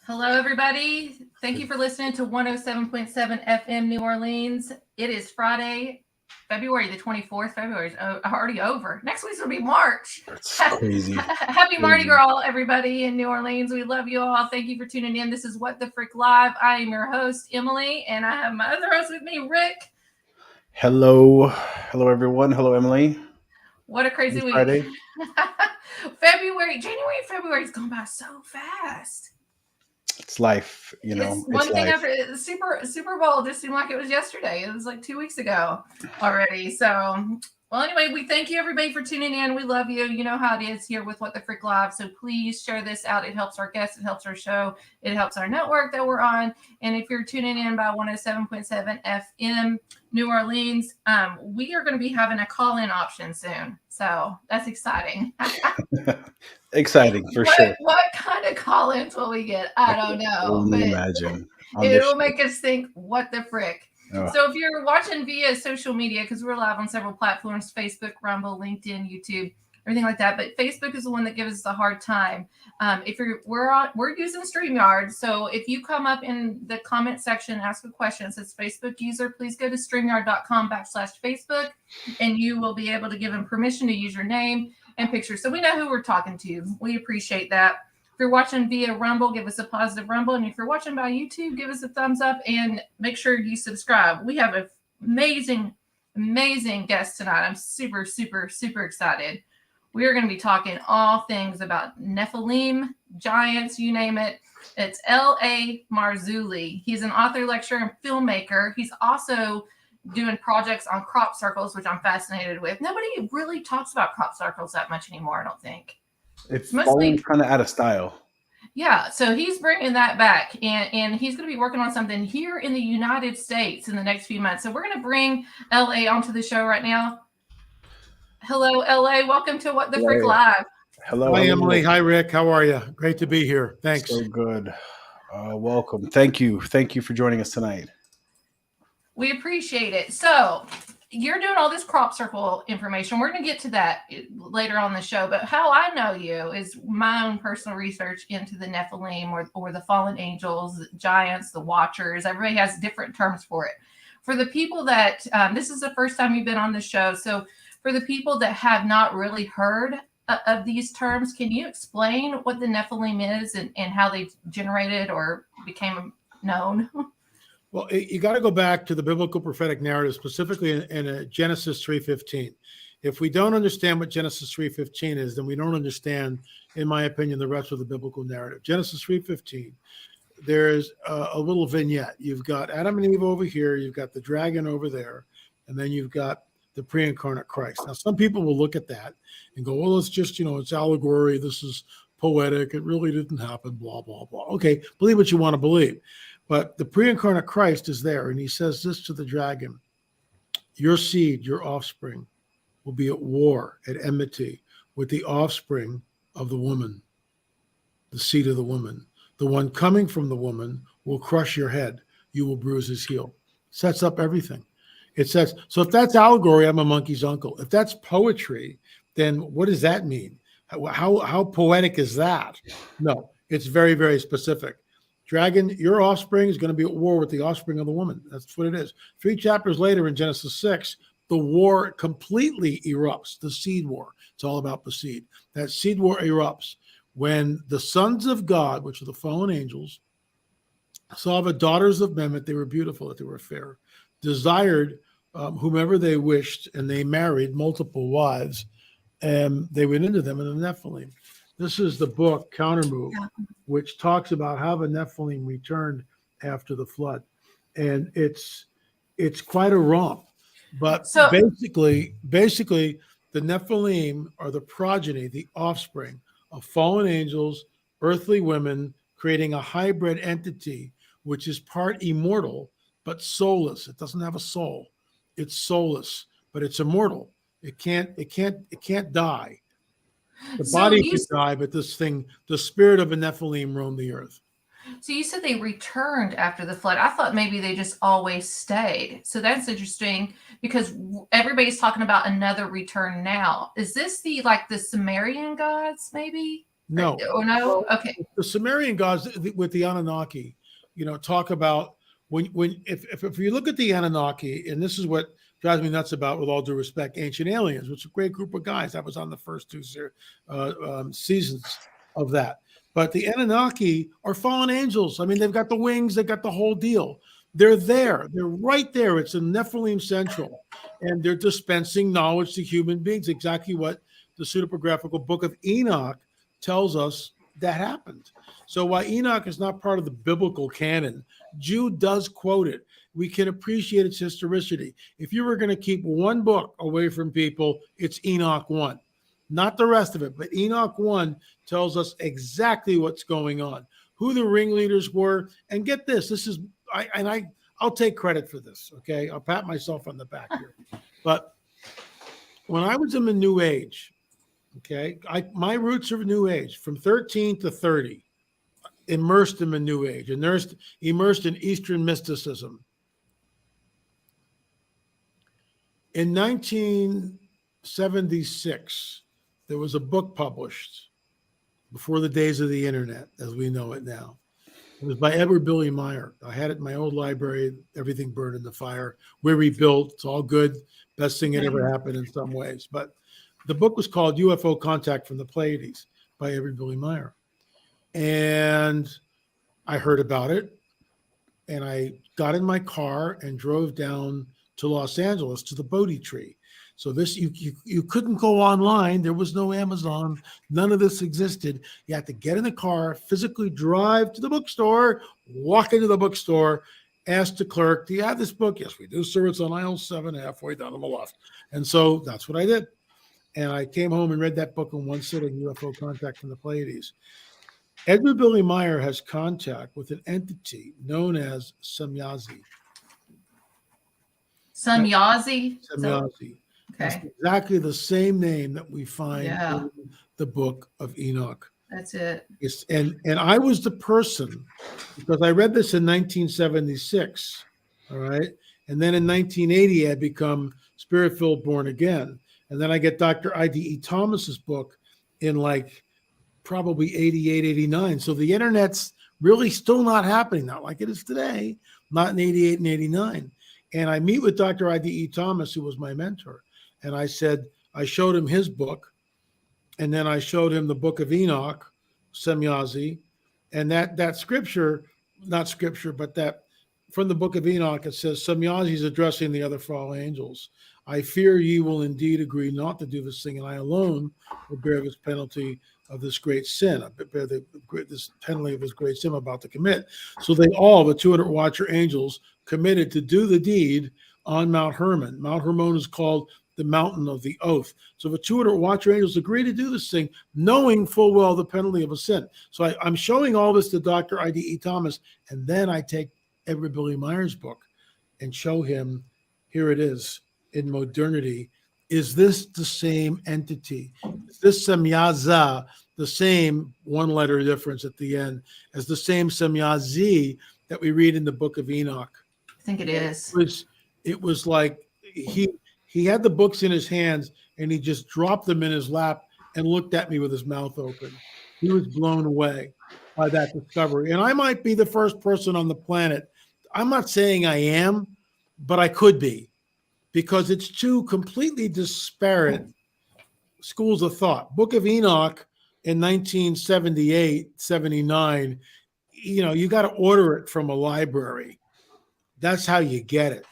Hello, everybody. Thank you for listening to 107.7 FM New Orleans. It is Friday, February the 24th. February is already over. Next week's going to be March. That's crazy. Happy Mardi Gras, everybody in New Orleans. We love you all. Thank you for tuning in. This is What the Frick Live. I am your host, Emily, and I have my other host with me, Rick. Hello. Hello, everyone. Hello, Emily. What a crazy week. Friday. January and February has gone by so fast. It's life, you know. It's one thing life. After Super Bowl just seemed like it was yesterday. It was like 2 weeks ago already. So, well, anyway, we thank you everybody for tuning in. We love you. You know how it is here with What the Frick Live. So please share this out. It helps our guests. It helps our show. It helps our network that we're on. And if you're tuning in by 107.7 FM New Orleans, we are going to be having a call-in option soon. So that's exciting. Exciting for sure. What kind of call-ins will we get? I don't know. But imagine. It'll make us think, what the frick? Oh. So if you're watching via social media, because we're live on several platforms, Facebook, Rumble, LinkedIn, YouTube, everything like that. But Facebook is the one that gives us a hard time. We're using StreamYard. So if you come up in the comment section, ask a question, it says Facebook user, please go to StreamYard.com/Facebook, and you will be able to give them permission to use your name and picture. So we know who we're talking to. We appreciate that. If you're watching via Rumble, give us a positive Rumble. And if you're watching by YouTube, give us a thumbs up and make sure you subscribe. We have an amazing guest tonight. I'm super, super, super excited. We are going to be talking all things about Nephilim, giants, you name it. It's L.A. Marzulli. He's an author, lecturer, and filmmaker. He's also doing projects on crop circles, which I'm fascinated with. Nobody really talks about crop circles that much anymore, I don't think. It's mostly kind of out of style. Yeah, so he's bringing that back, and he's going to be working on something here in the United States in the next few months. So we're going to bring L.A. onto the show right now. Hello, L.A. Welcome to What the Frick Live. Hello. Hi, Emily. Hi, Rick. How are you? Great to be here. Thanks. So good. Welcome. Thank you. Thank you for joining us tonight. We appreciate it. So you're doing all this crop circle information. We're going to get to that later on the show. But how I know you is my own personal research into the Nephilim or the fallen angels, the giants, the watchers. Everybody has different terms for it. For the people that this is the first time you've been on the show. So for the people that have not really heard of these terms, can you explain what the Nephilim is and how they generated or became known? Well, you got to go back to the biblical prophetic narrative, specifically in Genesis 3:15. If we don't understand what Genesis 3:15 is, then we don't understand, in my opinion, the rest of the biblical narrative. Genesis 3:15, there's a little vignette. You've got Adam and Eve over here, you've got the dragon over there, and then you've got the pre-incarnate Christ. Now, some people will look at that and go, well, it's just, it's allegory. This is poetic. It really didn't happen, blah, blah, blah. Okay, believe what you want to believe. But the pre-incarnate Christ is there, and he says this to the dragon: your seed, your offspring, will be at war, at enmity with the offspring of the woman, the seed of the woman. The one coming from the woman will crush your head. You will bruise his heel. Sets up everything. It says, so if that's allegory, I'm a monkey's uncle. If that's poetry, then what does that mean? How poetic is that? No, it's very, very specific. Dragon, your offspring is going to be at war with the offspring of the woman. That's what it is. 3 chapters later in Genesis 6, the war completely erupts, the seed war. It's all about the seed. That seed war erupts when the sons of God, which are the fallen angels, saw the daughters of men, that they were beautiful, that they were fair, desired whomever they wished, and they married multiple wives, and they went into them in the Nephilim. This is the book Countermove, which talks about how the Nephilim returned after the flood, and it's quite a romp. But basically, the Nephilim are the progeny, the offspring of fallen angels, earthly women, creating a hybrid entity which is part immortal but soulless. It doesn't have a soul. It's soulless, but it's immortal. It can't die. The body can die, but this thing, the spirit of a Nephilim, roamed the earth. So you said they returned after the flood. I thought maybe they just always stayed. So that's interesting because everybody's talking about another return now. Is this the Sumerian gods, maybe? No. Oh no. Okay. The Sumerian gods with the Anunnaki, talk about if you look at the Anunnaki, and this is what drives me nuts about, with all due respect, Ancient Aliens, which is a great group of guys. That was on the first two seasons of that. But the Anunnaki are fallen angels. I mean, they've got the wings, they've got the whole deal. They're there. They're right there. It's in Nephilim Central. And they're dispensing knowledge to human beings, exactly what the pseudepigraphical book of Enoch tells us that happened. So while Enoch is not part of the biblical canon, Jude does quote it. We can appreciate its historicity. If you were going to keep one book away from people, it's Enoch 1. Not the rest of it, but Enoch 1 tells us exactly what's going on, who the ringleaders were. And get this, I'll take credit for this, okay? I'll pat myself on the back here. But when I was in the New Age, okay, my roots are New Age, from 13 to 30, immersed in the New Age, immersed in Eastern mysticism. In 1976, there was a book published before the days of the internet, as we know it now. It was by Edward Billy Meyer. I had it in my old library. Everything burned in the fire. We're rebuilt. It's all good. Best thing that ever happened in some ways. But the book was called UFO Contact from the Pleiades by Edward Billy Meyer. And I heard about it. And I got in my car and drove down to Los Angeles to the Bodhi tree. So this, you couldn't go online. There was no Amazon. None of this existed. You had to get in the car, physically drive to the bookstore, walk into the bookstore, ask the clerk, do you have this book? Yes, we do, sir. It's on aisle 7, halfway down on the left. And so that's what I did. And I came home and read that book in one sitting, UFO Contact from the Pleiades. Edward Billy Meyer has contact with an entity known as Semyazi. Semyazi? Semyazi. Okay. It's exactly the same name that we find in the book of Enoch. That's it. And I was the person, because I read this in 1976, all right? And then in 1980, I become Spirit-filled born again. And then I get Dr. I.D.E. Thomas's book in like probably 88, 89. So the internet's really still not happening, not like it is today, not in 88 and 89. And I meet with Dr. I.D.E. Thomas, who was my mentor. And I showed him his book. And then I showed him the book of Enoch, Semyazi. And that scripture, not scripture, but that from the book of Enoch, it says, Semyazi is addressing the other fallen angels. I fear ye will indeed agree not to do this thing, and I alone will bear this penalty of this great sin. I bear this penalty of this great sin I'm about to commit. So they all, the 200 watcher angels, committed to do the deed on Mount Hermon. Mount Hermon is called the mountain of the oath. So the 200 watcher angels agree to do this thing, knowing full well the penalty of a sin. So I'm showing all this to Dr. I.D.E. Thomas, and then I take Edward Billy Meyer's book and show him, here it is, in modernity. Is this the same entity? Is this Semyaza, the same one-letter difference at the end, as the same Semyazi that we read in the book of Enoch? I think it is. It was like he had the books in his hands and he just dropped them in his lap and looked at me with his mouth open. He was blown away by that discovery. And I might be the first person on the planet. I'm not saying I am, but I could be, because it's two completely disparate schools of thought. Book of Enoch in 1978, 79, you got to order it from a library. That's how you get it.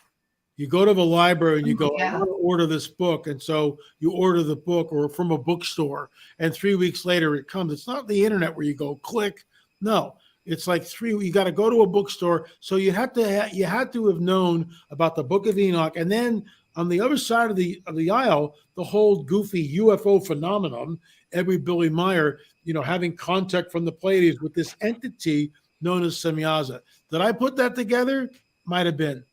You go to the library and you go, I want to order this book. And so you order the book, or from a bookstore, and 3 weeks later it comes. It's not the internet where you go click. No, it's like you got to go to a bookstore. So you had to have known about the book of Enoch. And then on the other side of the aisle, the whole goofy UFO phenomenon, Edward Billy Meyer, having contact from the Pleiades with this entity known as Semyaza. Did I put that together? Might have been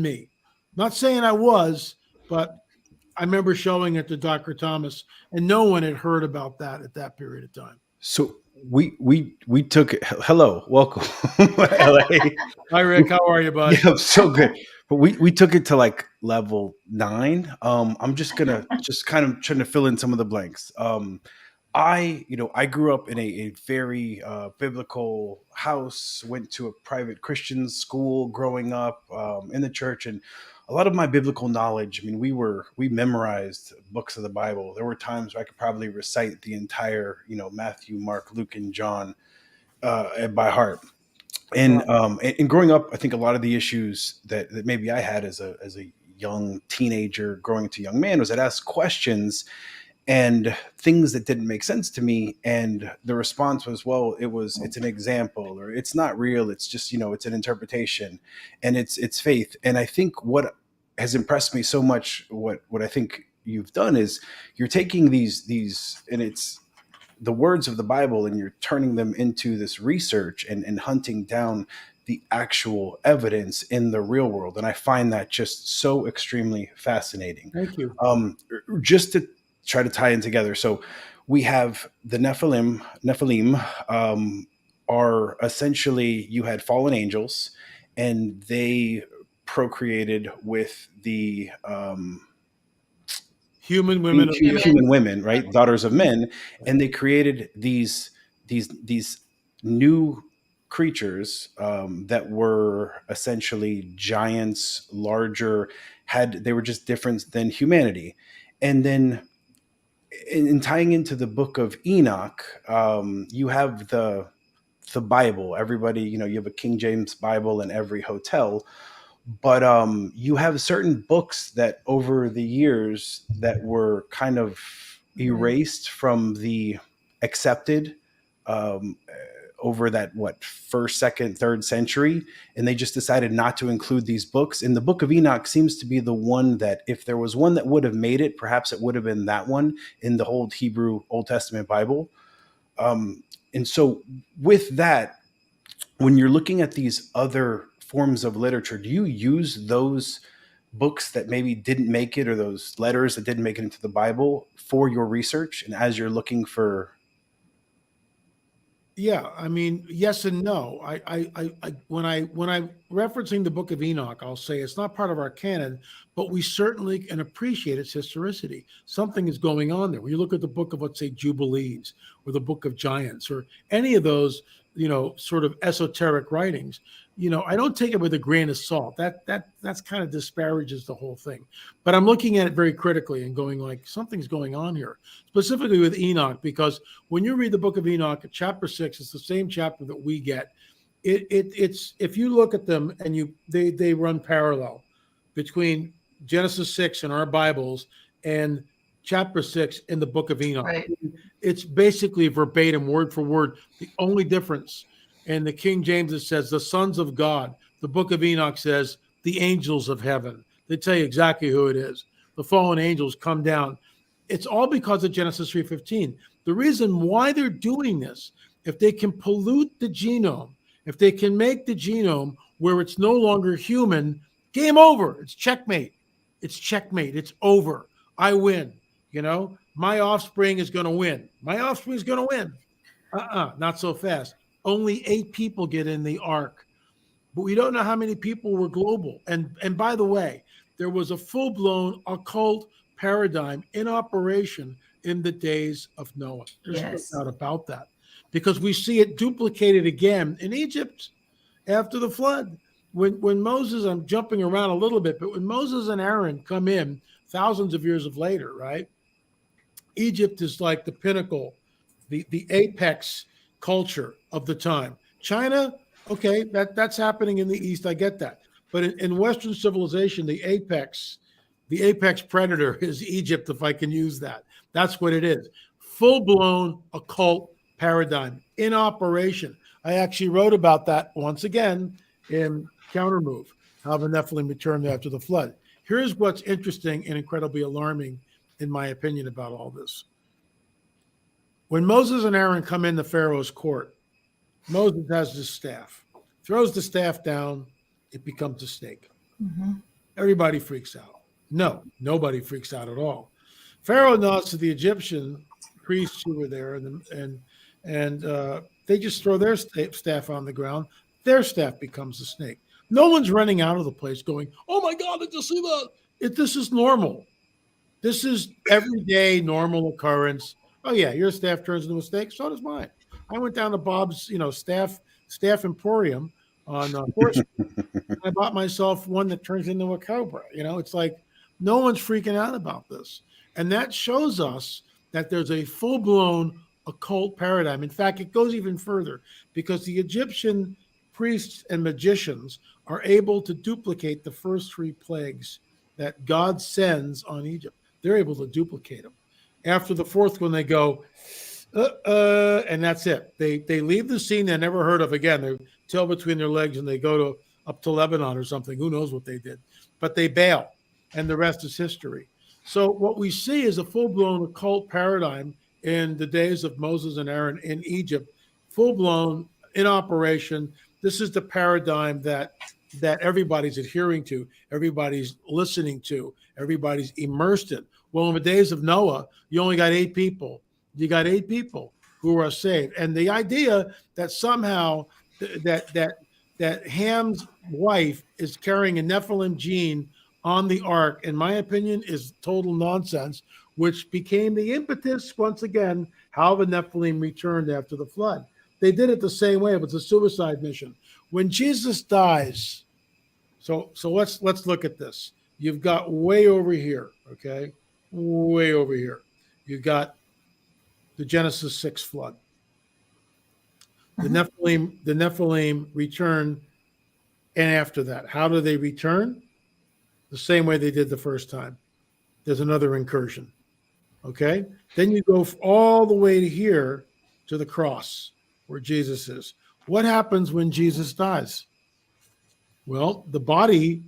me. Not saying I was, but I remember showing it to Dr. Thomas, and no one had heard about that at that period of time. So we took it. Hello, welcome. LA. Hi, Rick. How are you, bud? Yeah, I'm so good. But we took it to like level 9. I'm just kind of trying to fill in some of the blanks. I grew up in a very biblical house, went to a private Christian school growing up in the church. And a lot of my biblical knowledge, I mean, we memorized books of the Bible. There were times where I could probably recite the entire, Matthew, Mark, Luke, and John by heart. And growing up, I think a lot of the issues that maybe I had as a young teenager growing into a young man was I'd ask questions and things that didn't make sense to me, and the response was, well, it's an example, or it's not real, it's just, it's an interpretation, and it's faith. And I think what has impressed me so much, what I think you've done is you're taking these and it's the words of the Bible, and you're turning them into this research and hunting down the actual evidence in the real world. And I find that just so extremely fascinating. Thank you. Just to try to tie in together. So we have the Nephilim are essentially, you had fallen angels, and they procreated with the human women, human women, right? Daughters of men. And they created these new creatures that were essentially giants, larger, they were just different than humanity. And then in tying into the book of Enoch, you have the Bible. Everybody, you have a King James Bible in every hotel, but you have certain books that over the years that were kind of erased from the accepted over that first, second, third century, and they just decided not to include these books. And the book of Enoch seems to be the one that, if there was one that would have made it, perhaps it would have been that one in the whole Hebrew Old Testament Bible. And so with that, when you're looking at these other forms of literature, do you use those books that maybe didn't make it, or those letters that didn't make it into the Bible, for your research and as you're looking for? Yeah, I mean, yes and no. When I referencing the Book of Enoch, I'll say it's not part of our canon, but we certainly can appreciate its historicity. Something is going on there. When you look at the book of, let's say, Jubilees, or the Book of Giants, or any of those, sort of esoteric writings, I don't take it with a grain of salt. That's kind of disparages the whole thing. But I'm looking at it very critically and going like, something's going on here, specifically with Enoch, because when you read the book of Enoch, chapter 6, it's the same chapter that we get. It's if you look at them and they run parallel between Genesis 6 in our Bibles and chapter 6 in the book of Enoch. Right. It's basically verbatim, word for word. The only difference, in the King James, it says the sons of God. The book of Enoch says the angels of heaven. They tell you exactly who it is. The fallen angels come down. It's all because of Genesis 3:15. The reason why they're doing this, if they can pollute the genome, if they can make the genome where it's no longer human, game over. It's checkmate. It's checkmate. It's over. I win. My offspring is going to win. My offspring is going to win. Not so fast. Only 8 people get in the ark, but we don't know how many people were global. And by the way, there was a full-blown occult paradigm in operation in the days of Noah. There's no doubt about that, because we see it duplicated again in Egypt after the flood. When Moses, I'm jumping around a little bit, but when Moses and Aaron come in thousands of years later, right? Egypt is like the pinnacle, the apex culture of the time. China, okay, that's happening in the East. I get that. But in Western civilization, the apex predator is Egypt, if I can use that. That's what it is. Full-blown occult paradigm in operation. I actually wrote about that once again in Countermove, how the Nephilim returned after the flood. Here's what's interesting and incredibly alarming, in my opinion, about all this. When Moses and Aaron come into Pharaoh's court, Moses has this staff, throws the staff down, it becomes a snake. Mm-hmm. Everybody freaks out. No, nobody freaks out at all. Pharaoh nods to the Egyptian priests who were there, and they just throw their staff on the ground. Their staff becomes a snake. No one's running out of the place going, "Oh my God, did you see that?" This is normal. This is everyday normal occurrence. Oh yeah, your staff turns into a steak. So does mine. I went down to Bob's, staff emporium on 4th Street. I bought myself one that turns into a cobra. It's like no one's freaking out about this, and that shows us that there's a full-blown occult paradigm. In fact, it goes even further because the Egyptian priests and magicians are able to duplicate the first 3 plagues that God sends on Egypt. They're able to duplicate them. After the 4th one, they go, and that's it. They leave the scene they never heard of again. They tail between their legs and they go up to Lebanon or something. Who knows what they did? But they bail, and the rest is history. So what we see is a full-blown occult paradigm in the days of Moses and Aaron in Egypt, full-blown in operation. This is the paradigm that everybody's adhering to, everybody's listening to, everybody's immersed in. Well, in the days of Noah, you only got 8 people. You got 8 people who are saved. And the idea that somehow that Ham's wife is carrying a Nephilim gene on the ark, in my opinion, is total nonsense, which became the impetus, once again, how the Nephilim returned after the flood. They did it the same way. It was a suicide mission. When Jesus dies, so let's look at this. You've got way over here, okay? Way over here. You've got the Genesis 6 flood. The Nephilim return, and after that, how do they return? The same way they did the first time. There's another incursion. Okay? Then you go all the way to here to the cross where Jesus is. What happens when Jesus dies? Well, the body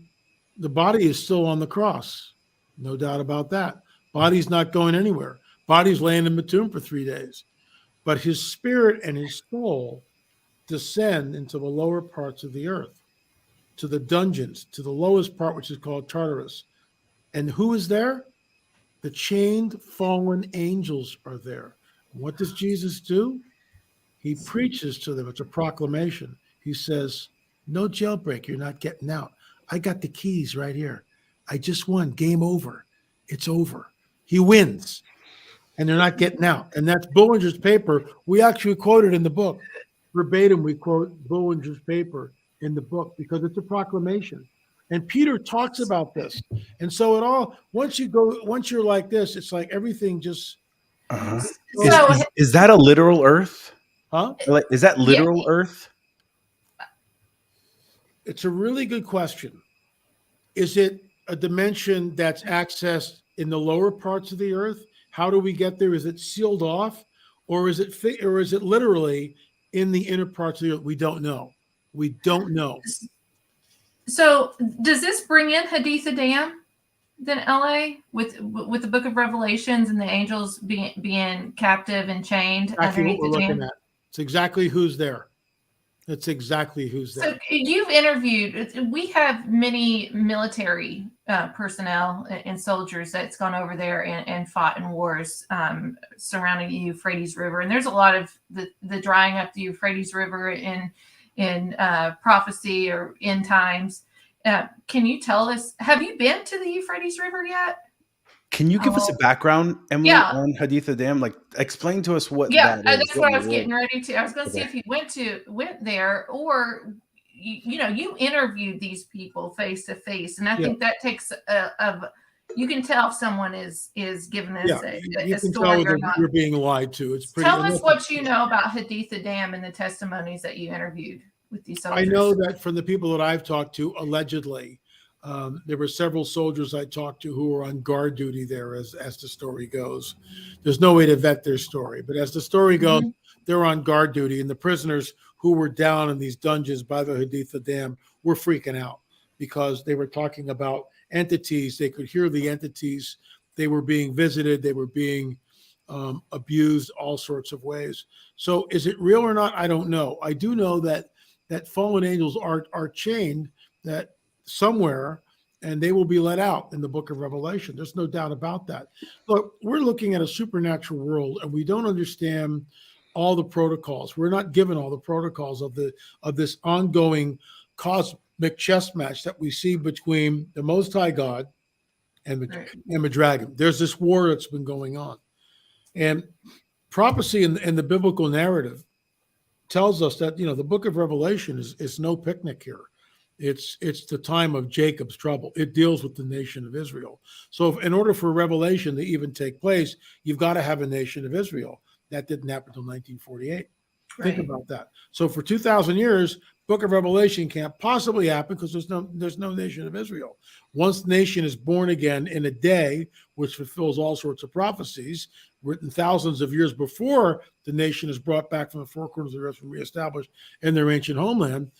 is still on the cross. No doubt about that. Body's not going anywhere. Body's laying in the tomb for 3 days. But his spirit and his soul descend into the lower parts of the earth, to the dungeons, to the lowest part, which is called Tartarus. And who is there? The chained fallen angels are there. What does Jesus do? He preaches to them. It's a proclamation. He says, no jailbreak. You're not getting out. I got the keys right here. I just won. Game over. It's over. He wins. And they're not getting out. And that's Bullinger's paper. We actually quote it in the book. Verbatim, we quote Bullinger's paper in the book because it's a proclamation. And Peter talks about this. And so it all, once you're like this, it's like everything just. Is that a literal earth? Huh? Like, is that literal earth? It's a really good question. Is it a dimension that's accessed in the lower parts of the earth? How do we get there? Is it sealed off, or is it literally in the inner parts of the earth? We don't know. We don't know. So does this bring in Haditha Dam, then LA, with the Book of Revelations and the angels being captive and chained Exactly underneath what we're the dam? looking at. It's exactly who's there. That's exactly who's there. So you've interviewed. We have many military personnel and soldiers that's gone over there and fought in wars surrounding the Euphrates River. And there's a lot of the drying up the Euphrates River in prophecy or end times. Can you tell us? Have you been to the Euphrates River yet? Can you give us a background, Emily, on Haditha Dam? Like, explain to us what that is. That's what I was getting ready to. I was going to see if you went there, or you interviewed these people face to face, and I think that takes you can tell if someone is giving us a story or not. You're being lied to. It's pretty. Tell us what you know about Haditha Dam and the testimonies that you interviewed with these soldiers. I know that from the people that I've talked to, allegedly. There were several soldiers I talked to who were on guard duty there as the story goes. There's no way to vet their story, but as the story goes, they're on guard duty, and the prisoners who were down in these dungeons by the Haditha Dam were freaking out because they were talking about entities. They could hear the entities. They were being visited. They were being abused all sorts of ways. So is it real or not? I don't know. I do know that fallen angels are chained that somewhere, and they will be let out in the Book of Revelation. There's no doubt about that. Look, we're looking at a supernatural world, and we don't understand all the protocols. We're not given all the protocols of this ongoing cosmic chess match that we see between the Most High God and the dragon. There's this war that's been going on, and prophecy in the biblical narrative tells us that, the book of Revelation is no picnic here. It's the time of Jacob's trouble. It deals with the nation of Israel. So in order for Revelation to even take place, you've got to have a nation of Israel. That didn't happen until 1948. Think about that. So for 2,000 years, book of Revelation can't possibly happen because there's no nation of Israel. Once the nation is born again in a day, which fulfills all sorts of prophecies written thousands of years before the nation is brought back from the four corners of the earth and reestablished in their ancient homeland,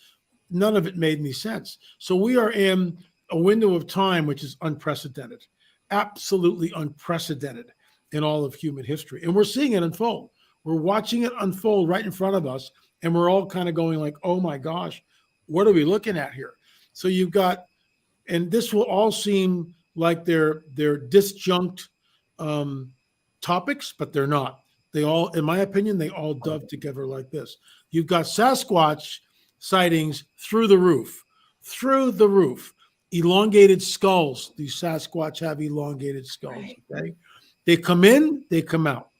none of it made any sense. So we are in a window of time which is unprecedented, absolutely unprecedented in all of human history. And we're seeing it unfold. We're watching it unfold right in front of us. And we're all kind of going like, oh my gosh, what are we looking at here? So you've got, and this will all seem like they're disjunct topics, but they're not. They all, in my opinion, they all dove together like this. You've got Sasquatch sightings through the roof, elongated skulls. These Sasquatch have elongated skulls, okay? They come in, they come out.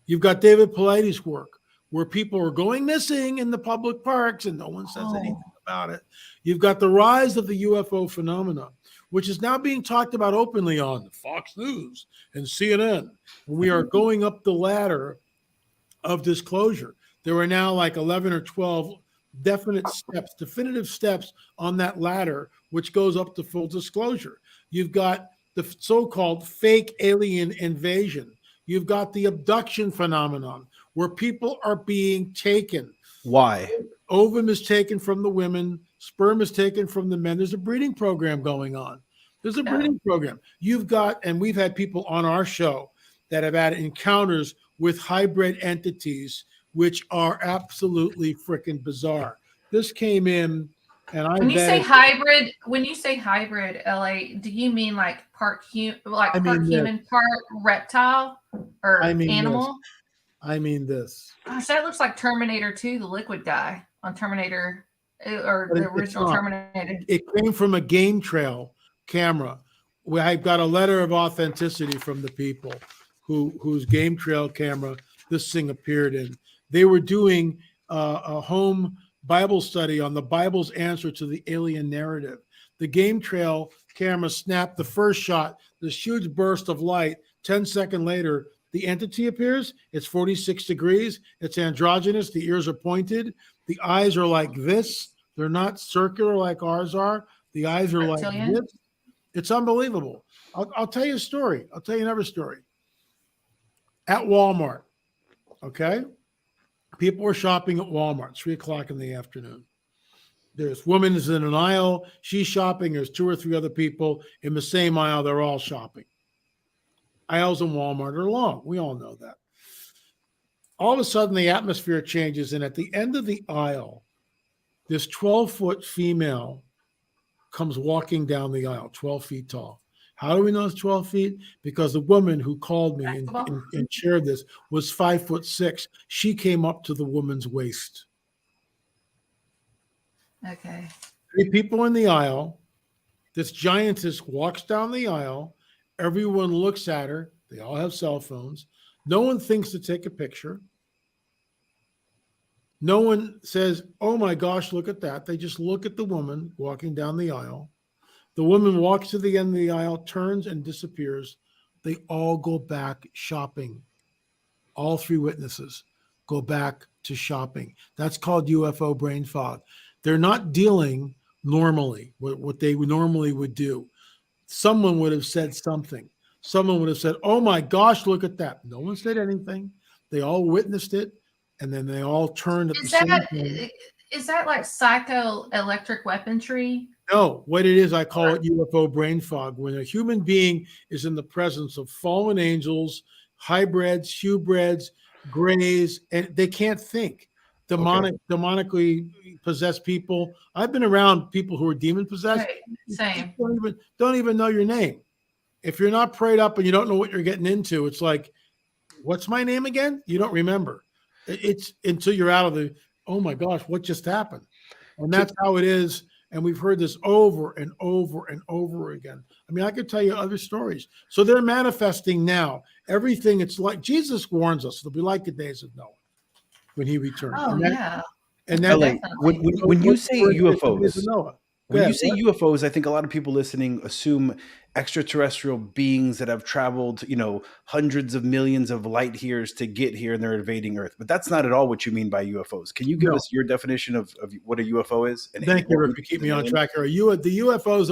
You've got David Paulides' work, where people are going missing in the public parks and no one says anything about it. You've got the rise of the UFO phenomena, which is now being talked about openly on Fox News and CNN. We are going up the ladder of disclosure. There are now like 11 or 12 definitive steps on that ladder, which goes up to full disclosure. You've got the so-called fake alien invasion. You've got the abduction phenomenon, where people are being taken. Why? Ovum is taken from the women. Sperm is taken from the men. There's a breeding program going on. There's a breeding program. You've got, and we've had people on our show that have had encounters with hybrid entities, which are absolutely freaking bizarre. This came in, and I when you say hybrid, LA, do you mean like part human, part reptile, or animal? I mean this. Gosh, that looks like Terminator 2, the liquid guy on Terminator, or the original Terminator. It came from a game trail camera. I've got a letter of authenticity from the people whose game trail camera this thing appeared in. They were doing a home Bible study on the Bible's answer to the alien narrative. The game trail camera snapped the first shot, this huge burst of light. 10 seconds later, the entity appears. It's 46 degrees. It's androgynous. The ears are pointed. The eyes are like this. They're not circular like ours are. The eyes are like this. It's unbelievable. I'll tell you a story. I'll tell you another story. At Walmart, okay? People were shopping at Walmart, 3 o'clock in the afternoon. There's women is in an aisle. She's shopping. There's 2 or 3 other people in the same aisle. They're all shopping. Aisles in Walmart are long. We all know that. All of a sudden, the atmosphere changes, and at the end of the aisle, this 12-foot female comes walking down the aisle, 12 feet tall. How do we know it's 12 feet? Because the woman who called me and shared this was 5'6". She came up to the woman's waist. Okay. 3 people in the aisle. This giantess walks down the aisle. Everyone looks at her. They all have cell phones. No one thinks to take a picture. No one says, oh my gosh, look at that. They just look at the woman walking down the aisle. The woman walks to the end of the aisle, turns and disappears. They all go back shopping. All 3 witnesses go back to shopping. That's called UFO brain fog. They're not dealing normally, what they normally would do. Someone would have said something. Someone would have said, oh my gosh, look at that. No one said anything. They all witnessed it, and then they all turned at the same time. Is that like psychoelectric weaponry? No, what it is, I call it UFO brain fog. When a human being is in the presence of fallen angels, hybrids, hubrids, grays, and they can't think. Demonically possessed people. I've been around people who are demon possessed. Right. Same. Don't even know your name. If you're not prayed up and you don't know what you're getting into, it's like, what's my name again? You don't remember. It's until you're out of the, oh my gosh, what just happened? And that's how it is And we've heard this over and over and over again. I mean, I could tell you other stories. So they're manifesting now. Everything, it's like Jesus warns us, it'll be like the days of Noah when he returned. Oh, yeah. And LA, that, when you say UFOs, Noah. when you say UFOs, I think a lot of people listening assume extraterrestrial beings that have traveled, hundreds of millions of light years to get here and they're invading Earth. But that's not at all what you mean by UFOs. Can you give us your definition of what a UFO is? And thank you, Rick, for keeping me on track here. The UFOs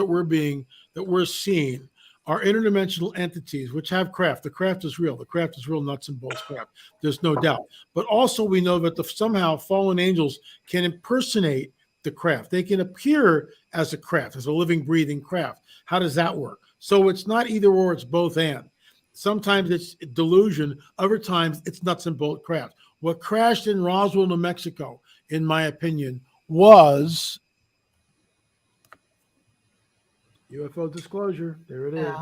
that we're seeing are interdimensional entities which have craft. The craft is real. The craft is real, nuts and bolts craft. There's no doubt. But also we know that somehow fallen angels can impersonate the craft. They can appear as a craft, as a living, breathing craft. How does that work? So it's not either or, it's both and. Sometimes it's delusion. Other times it's nuts and bolt craft. What crashed in Roswell, New Mexico, in my opinion, was UFO disclosure. There it is.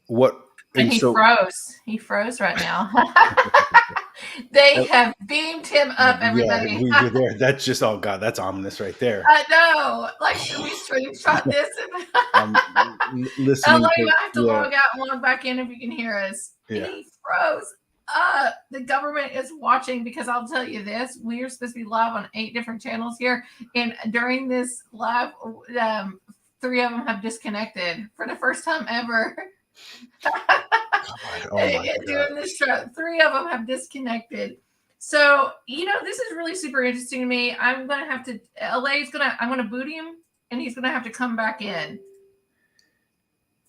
What? And he froze. He froze right now. They have beamed him up, everybody. Yeah, we're there. That's just, oh God, that's ominous right there. I know. Like, should we screenshot this? Listening. I have to log out and log back in if you can hear us. Yeah. He froze. The government is watching, because I'll tell you this, we are supposed to be live on 8 different channels here. And during this live, 3 of them have disconnected for the first time ever. Doing this show, 3 of them have disconnected. So, this is really super interesting to me. I'm going to have to, I'm going to boot him and he's going to have to come back in.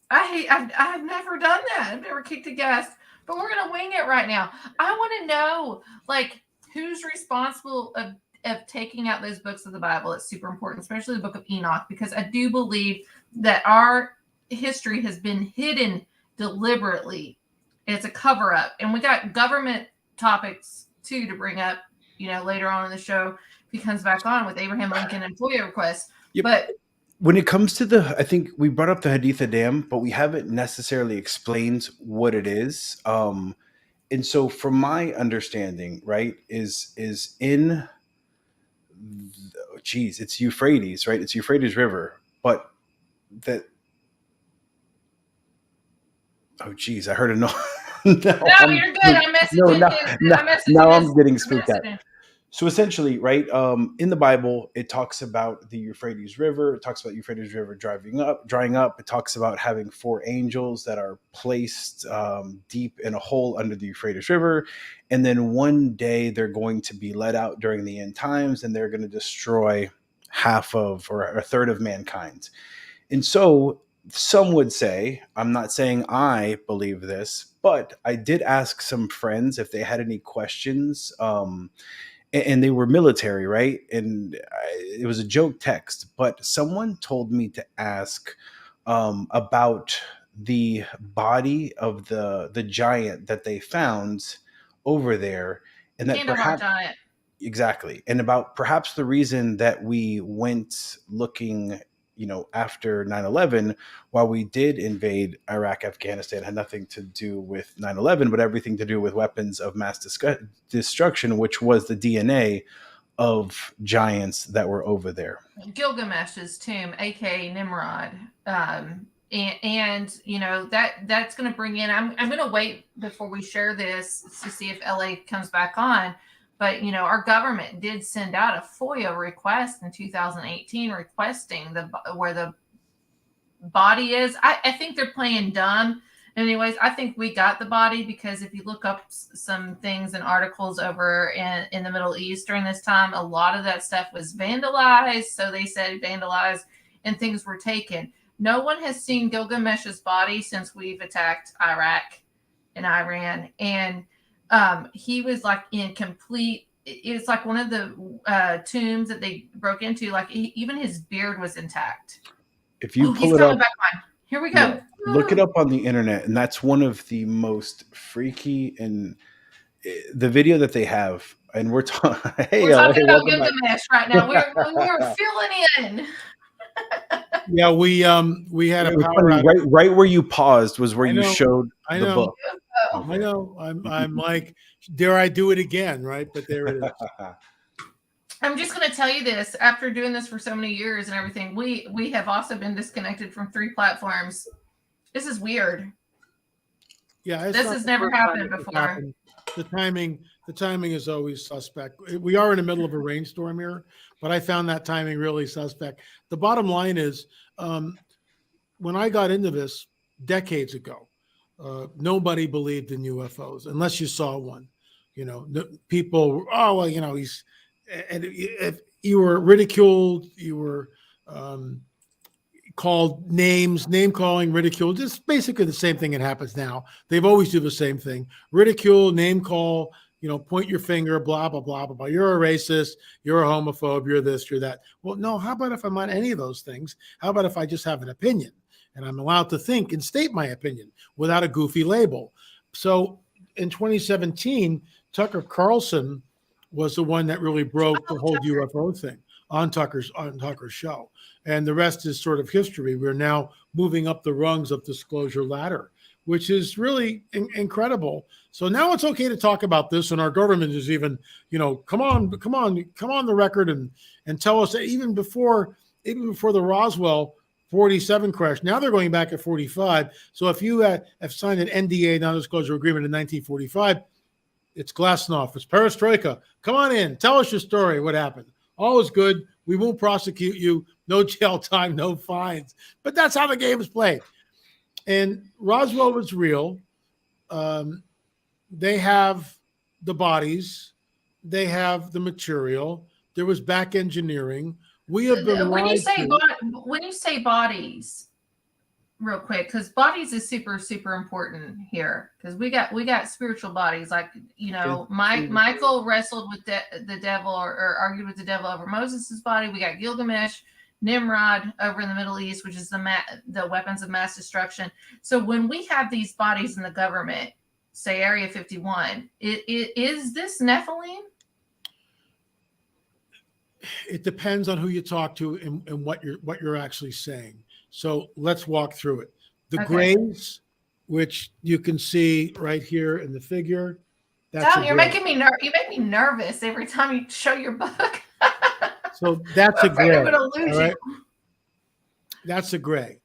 I've never done that. I've never kicked a guest. But we're going to wing it right now. I want to know, who's responsible of taking out those books of the Bible. It's super important, especially the book of Enoch, because I do believe that our history has been hidden deliberately. It's a cover-up. And we got government topics, too, to bring up, later on in the show if he comes back on with Abraham Lincoln and FOIA requests. Yep. But when it comes to I think we brought up the Haditha Dam, but we haven't necessarily explained what it is. And so from my understanding, right, is in, it's Euphrates, right? It's Euphrates River, but that, I heard a no. No, you're good. I'm messaging. Now I'm getting spooked out. So essentially, right, in the Bible, it talks about the Euphrates River. It talks about Euphrates River drying up. It talks about having 4 angels that are placed deep in a hole under the Euphrates River. And then one day they're going to be let out during the end times, and they're going to destroy half of or a third of mankind. And so some would say, I'm not saying I believe this, but I did ask some friends if they had any questions. And they were military, right? And it was a joke text, but someone told me to ask about the body of the giant that they found over there, and that perhaps giant. Exactly, and about perhaps the reason that we went looking, after 9/11, while we did invade Iraq, Afghanistan, had nothing to do with 9/11, but everything to do with weapons of mass destruction, which was the DNA of giants that were over there. Gilgamesh's tomb, aka Nimrod. And that's going to bring in, I'm going to wait before we share this to see if LA comes back on. But, our government did send out a FOIA request in 2018 requesting where the body is. I think they're playing dumb. Anyways, I think we got the body, because if you look up some things and articles over in the Middle East during this time, a lot of that stuff was vandalized. So they said vandalized and things were taken. No one has seen Gilgamesh's body since we've attacked Iraq and Iran. And he was in complete, it was like one of the tombs that they broke into, even his beard was intact. If you pull it up, back on. Here we go. Yeah, look it up on the internet, and that's one of the most freaky, and the video that they have, and we're talking talking about Gilgamesh right now. We're filling in. Yeah, we had a power right where you paused was where you showed the book. I know. I'm like, dare I do it again, right? But there it is. I'm just going to tell you this. After doing this for so many years and everything, we have also been disconnected from 3 platforms. This is weird. Yeah, this has never happened before. The timing is always suspect. We are in the middle of a rainstorm here, but I found that timing really suspect. The bottom line is, when I got into this decades ago, nobody believed in UFOs unless you saw one. You know, people, oh, well, you know, he's, and if you were ridiculed, you were called names, name calling, ridicule, just basically the same thing that happens now. They've always do the same thing. Ridicule, name call, you know, point your finger, blah, blah, blah, blah, blah. You're a racist, you're a homophobe, you're this, you're that. Well, no, how about if I'm not any of those things? How about if I just have an opinion and I'm allowed to think and state my opinion without a goofy label? So in 2017, Tucker Carlson was the one that really broke the whole UFO thing on Tucker's show. And the rest is sort of history. We're now moving up the rungs of disclosure ladder, which is really incredible. So now it's okay to talk about this, and our government is even, you know, come on the record and tell us that even before the Roswell 47 crash. Now they're going back at 45. So if you have signed an NDA, non-disclosure agreement, in 1945, it's Glasnost, it's Perestroika. Come on in, tell us your story. What happened? All is good. We won't prosecute you. No jail time, no fines. But that's how the game is played. And Roswell was real. They have the bodies. They have the material. There was back engineering. We have been when you say bodies, real quick, because bodies is super important here, because we got spiritual bodies, like, you know, Michael wrestled with the devil or argued with the devil over Moses's body. We got Gilgamesh, Nimrod over in the Middle East, which is the weapons of mass destruction. So when we have these bodies in the government, say Area 51, is this Nephilim? It depends on who you talk to and what you're actually saying. So let's walk through it. The grays, which you can see right here in the figure. That's you make me nervous every time you show your book. So that's a gray. Right? That's a gray.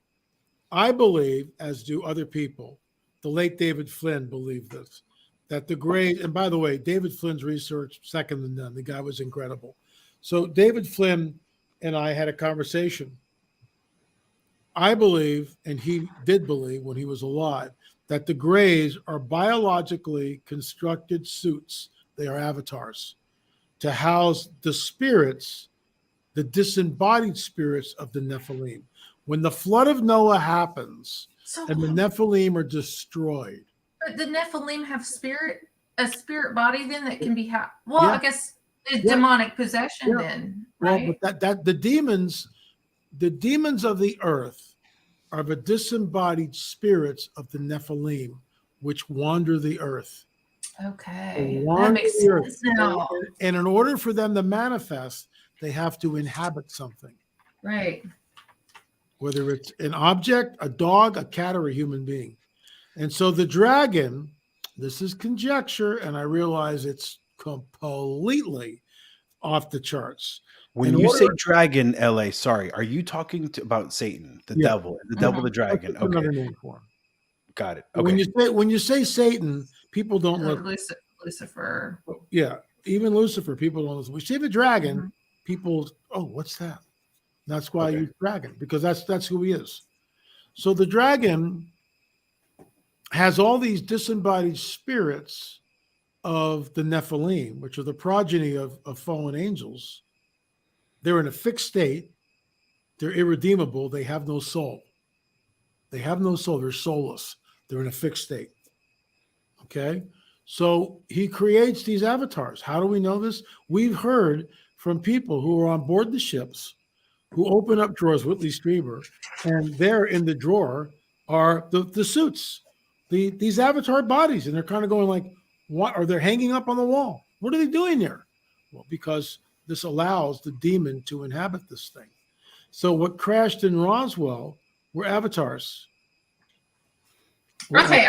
I believe, as do other people, the late David Flynn believed this, that the gray, and by the way, David Flynn's research, second to none. The guy was incredible. So David Flynn and I had a conversation. I believe, and he did believe when he was alive, that the grays are biologically constructed suits. They are avatars to house the spirits, the disembodied spirits of the Nephilim. When the flood of Noah happens and the Nephilim are destroyed. But the Nephilim have a spirit body then that can be, I guess it's demonic possession then, right? Well, but that the demons of the earth are the disembodied spirits of the Nephilim, which wander the earth. Okay, that makes sense now. And in order for them to manifest, they have to inhabit something. Right. Whether it's an object, a dog, a cat, or a human being. And so the dragon, this is conjecture, and I realize it's completely off the charts. When you say dragon, LA, sorry, are you talking about Satan, the devil, the dragon? That's another name for him. Got it. Okay. When you say Satan, people don't look. Lucifer. Yeah, even Lucifer, people don't listen. We say the dragon, people, oh, what's that? That's why you dragon, because that's who he is. So the dragon has all these disembodied spirits of the Nephilim, which are the progeny of fallen angels. They're in a fixed state. They're irredeemable. They have no soul. They have no soul. They're soulless. They're in a fixed state. Okay? So he creates these avatars. How do we know this? We've heard from people who are on board the ships who open up drawers, Whitley Strieber, and there in the drawer are the suits, these avatar bodies. And they're kind of going like, what? Are they hanging up on the wall? What are they doing there? Well, because this allows the demon to inhabit this thing. So what crashed in Roswell were avatars. Okay,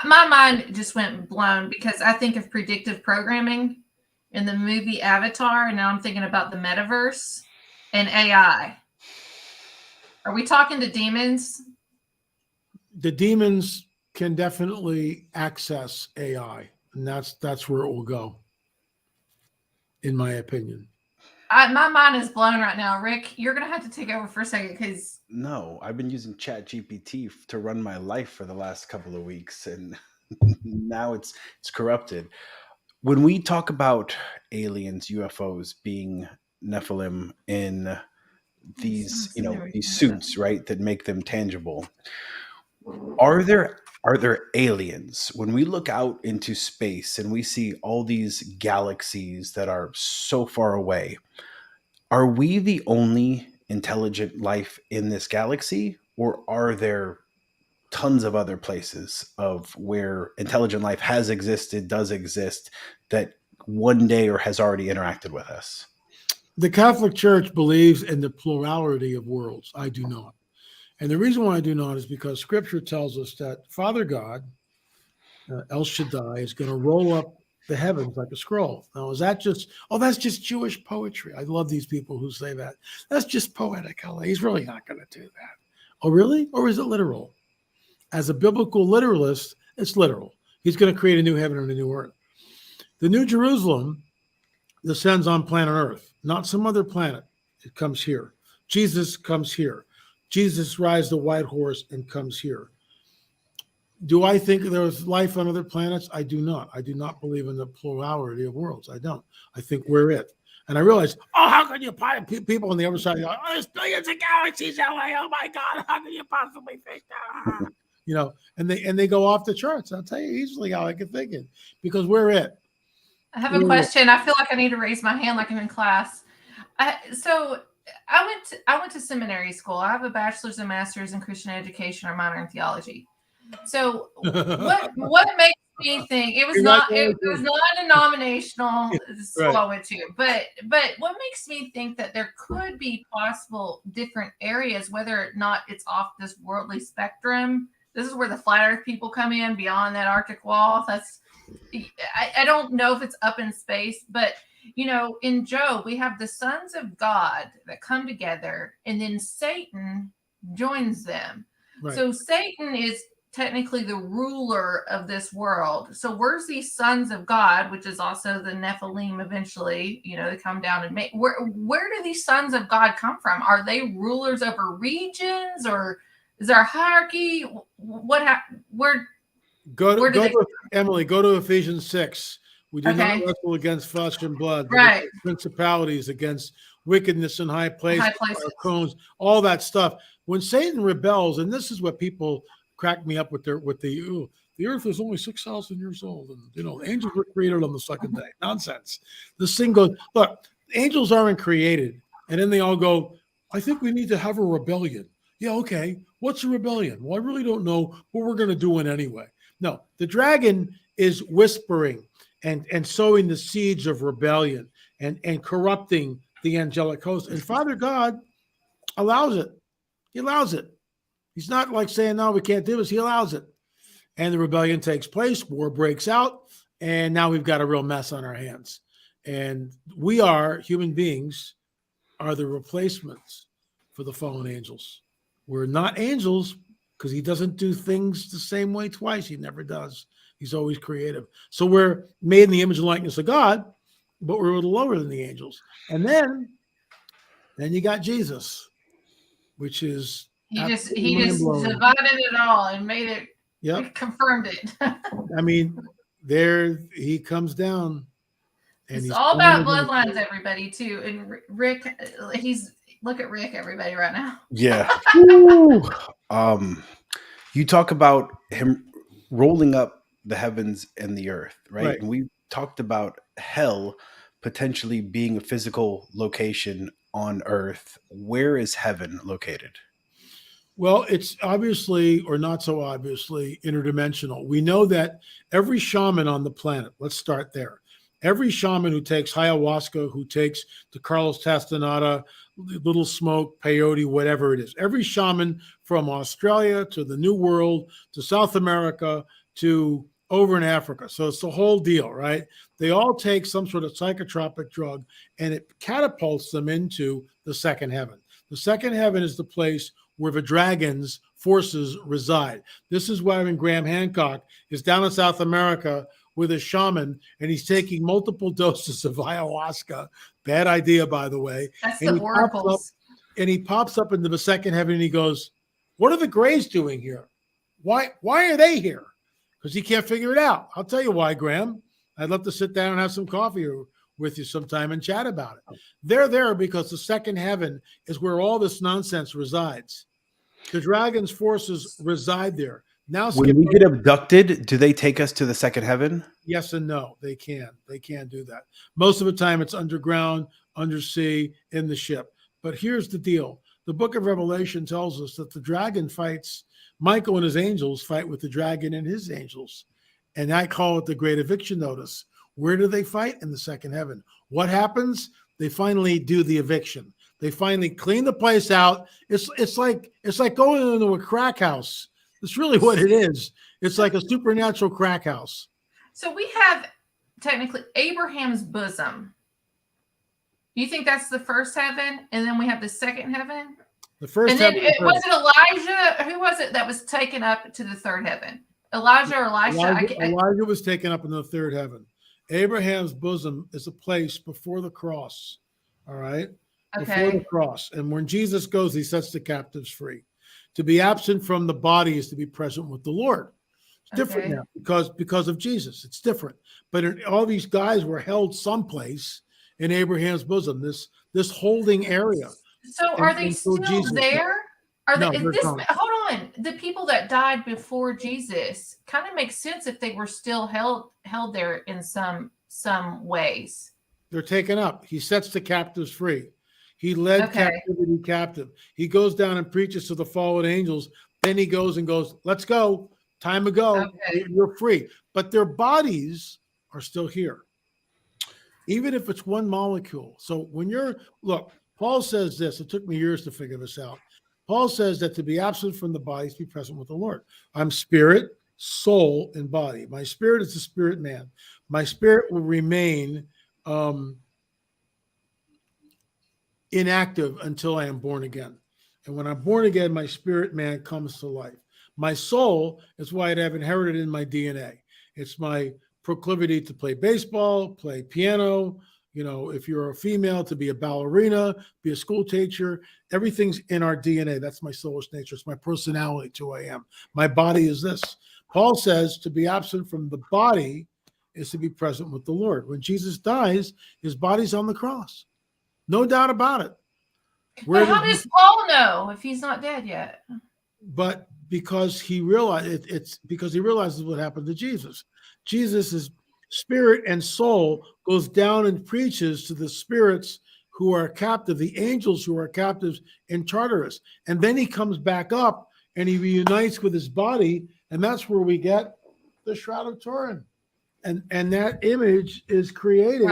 my mind just went blown because I think of predictive programming, in the movie Avatar, and now I'm thinking about the metaverse and AI. Are we talking to demons? The demons can definitely access AI, and that's where it will go, in my opinion. My mind is blown right now. Rick, you're going to have to take over for a second because... No, I've been using ChatGPT to run my life for the last couple of weeks, and now it's corrupted. When we talk about aliens, UFOs being Nephilim in these, these suits, right, that make them tangible, are there aliens when we look out into space and we see all these galaxies that are so far away? Are we the only intelligent life in this galaxy, or are there tons of other places of where intelligent life has existed, does exist, that one day or has already interacted with us? The Catholic Church believes in the plurality of worlds. I do not. And the reason why I do not is because Scripture tells us that Father God, El Shaddai, is going to roll up the heavens like a scroll. Now, is that just, that's just Jewish poetry? I love these people who say that. That's just poetic. He's really not going to do that. Oh, really? Or is it literal? As a biblical literalist, it's literal. He's going to create a new heaven and a new earth. The New Jerusalem descends on planet Earth, not some other planet. It comes here. Jesus comes here. Jesus rides the white horse and comes here. Do I think there's life on other planets? I do not. I do not believe in the plurality of worlds. I don't. I think we're it. And I realize, how can you find people on the other side? Go, there's billions of galaxies that way. Oh my God, how can you possibly think that? And they go off the charts. I'll tell you easily how I can think it, because we're it. I have a question. I feel like I need to raise my hand like I'm in class. So I went to seminary school. I have a bachelor's and master's in Christian education or minor in theology. So what makes me think it was not a denominational school I went to, but what makes me think that there could be possible different areas, whether or not it's off this worldly spectrum? This is where the flat earth people come in, beyond that Arctic wall. I don't know if it's up in space, but in Job, we have the sons of God that come together, and then Satan joins them. Right. So Satan is technically the ruler of this world. So where's these sons of God, which is also the Nephilim eventually, they come down and make, where do these sons of God come from? Are they rulers over regions, or is there a hierarchy? Emily, go to Ephesians 6. We do not wrestle against flesh and blood, but principalities, against wickedness in high places, all that stuff. When Satan rebels, and this is what people crack me up with the earth is only 6,000 years old, and angels were created on the second day. Nonsense. This thing goes, look, angels aren't created, and then they all go, I think we need to have a rebellion. Yeah, okay. What's a rebellion? Well, I really don't know, but we're going to do it anyway. No, the dragon is whispering and sowing the seeds of rebellion and corrupting the angelic host. And Father God allows it. He allows it. He's not like saying, no, we can't do this. He allows it. And the rebellion takes place, war breaks out, and now we've got a real mess on our hands. And we human beings, are the replacements for the fallen angels. We're not angels, because he doesn't do things the same way twice. He never does. He's always creative. So we're made in the image and likeness of God, but we're a little lower than the angels. And then you got Jesus, which is he just divided it all and made it. Yep. Confirmed it. I mean, there he comes down. And it's all about bloodlines, everybody, too. And Rick, look at Rick, everybody, right now. Yeah. You talk about him rolling up the heavens and the earth, right? And we talked about hell potentially being a physical location on earth. Where is heaven located? Well, it's obviously, or not so obviously, interdimensional. We know that every shaman on the planet, let's start there. Every shaman who takes ayahuasca, who takes the Carlos Castaneda, Little Smoke, peyote, whatever it is, every shaman from Australia to the New World to South America to over in Africa. So it's the whole deal, right? They all take some sort of psychotropic drug and it catapults them into the second heaven. The second heaven is the place where the dragon's forces reside. This is why when Graham Hancock is down in South America with a shaman and he's taking multiple doses of ayahuasca, bad idea, by the way. That's and the oracles. He pops up into the second heaven and he goes, what are the Greys doing here? Why are they here? Because he can't figure it out. I'll tell you why, Graham. I'd love to sit down and have some coffee with you sometime and chat about it. They're there because the second heaven is where all this nonsense resides. The dragon's forces reside there. Now, when we get abducted, do they take us to the second heaven? Yes and no. They can. They can do that. Most of the time it's underground, undersea, in the ship. But here's the deal. The book of Revelation tells us that the dragon fights, Michael and his angels fight with the dragon and his angels. And I call it the great eviction notice. Where do they fight? In the second heaven. What happens? They finally do the eviction. They finally clean the place out. It's like going into a crack house. That's really what it is. It's like a supernatural crack house. So we have technically Abraham's bosom. You think that's the first heaven, and then we have the second heaven? The first and then heaven. Was it Elijah? Who was it that was taken up to the third heaven? Elijah or Elisha? Elijah was taken up in the third heaven. Abraham's bosom is a place before the cross. All right? Okay. Before the cross. And when Jesus goes, he sets the captives free. To be absent from the body is to be present with the Lord. It's different now because of Jesus. It's different. But all these guys were held someplace in Abraham's bosom, this holding area. So are they still there? No, hold on. The people that died before Jesus kind of makes sense if they were still held there in some ways. They're taken up. He sets the captives free. He led captivity captive. He goes down and preaches to the fallen angels. Then he goes, let's go. Time to go. Okay. You're free. But their bodies are still here, even if it's one molecule. So when look, Paul says this. It took me years to figure this out. Paul says that to be absent from the body is to be present with the Lord. I'm spirit, soul, and body. My spirit is the spirit man. My spirit will remain inactive until I am born again. And when I'm born again, my spirit man comes to life. My soul is what I've inherited in my DNA. It's my proclivity to play baseball, play piano. You know, if you're a female, to be a ballerina, be a school teacher. Everything's in our DNA. That's my soulish nature. It's my personality, to who I am. My body is this. Paul says to be absent from the body is to be present with the Lord. When Jesus dies, his body's on the cross. No doubt about it. But how does Paul know if he's not dead yet? But because he realizes what happened to Jesus. Jesus' spirit and soul goes down and preaches to the spirits who are captive, the angels who are captives in Tartarus. And then he comes back up and he reunites with his body. And that's where we get the Shroud of Turin. And that image is created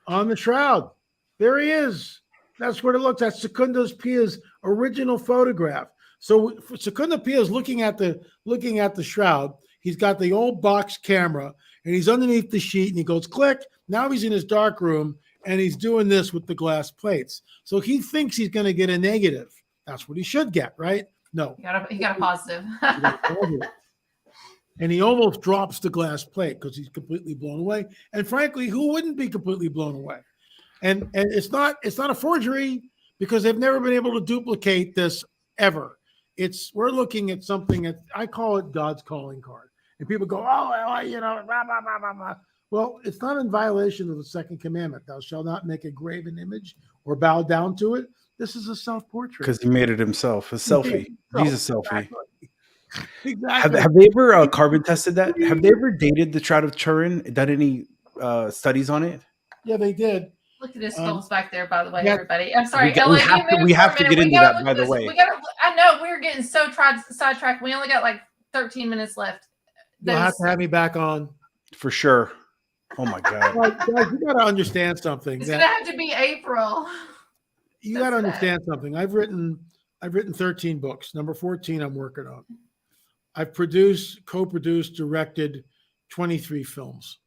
on the shroud. There he is. That's what it looks like. Secundus Pia's original photograph. So Secundus Pia is looking at the shroud. He's got the old box camera and he's underneath the sheet and he goes click. Now he's in his dark room and he's doing this with the glass plates. So he thinks he's going to get a negative. That's what he should get, right? No. He got a positive. And he almost drops the glass plate because he's completely blown away. And frankly, who wouldn't be completely blown away? And it's not a forgery because they've never been able to duplicate this ever. We're looking at something that I call it God's calling card. And people go, blah, blah, blah, blah. Well, it's not in violation of the second commandment. Thou shalt not make a graven image or bow down to it. This is a self-portrait. Because he made it himself. A selfie. He's a selfie. Exactly. Have they ever carbon tested that? Have they ever dated the Shroud of Turin? Done any studies on it? Yeah, they did. Look at his skulls back there, by the way, everybody. I'm sorry. We have to get into that, by the way. I know we're getting so sidetracked. We only got like 13 minutes left. You'll have to have me back on. For sure. Oh, my God. Guys, you got to understand something. It's going to have to be April. You got to understand something. I've written 13 books. Number 14 I'm working on. I've produced, co-produced, directed 23 films.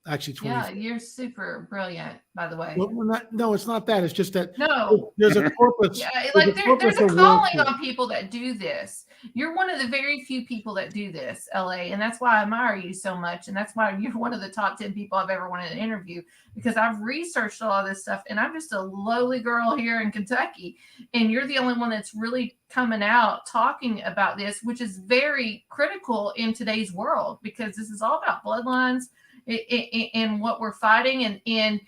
Actually, 24. Yeah, you're super brilliant, by the way. Well, no, it's not that. It's just that No. there's a corpus. Yeah, like there's a of world calling on people that do this. You're one of the very few people that do this, LA, and that's why I admire you so much. And that's why you're one of the top 10 people I've ever wanted to interview, because I've researched all this stuff, and I'm just a lowly girl here in Kentucky, and you're the only one that's really coming out talking about this, which is very critical in today's world, because this is all about bloodlines and what we're fighting, and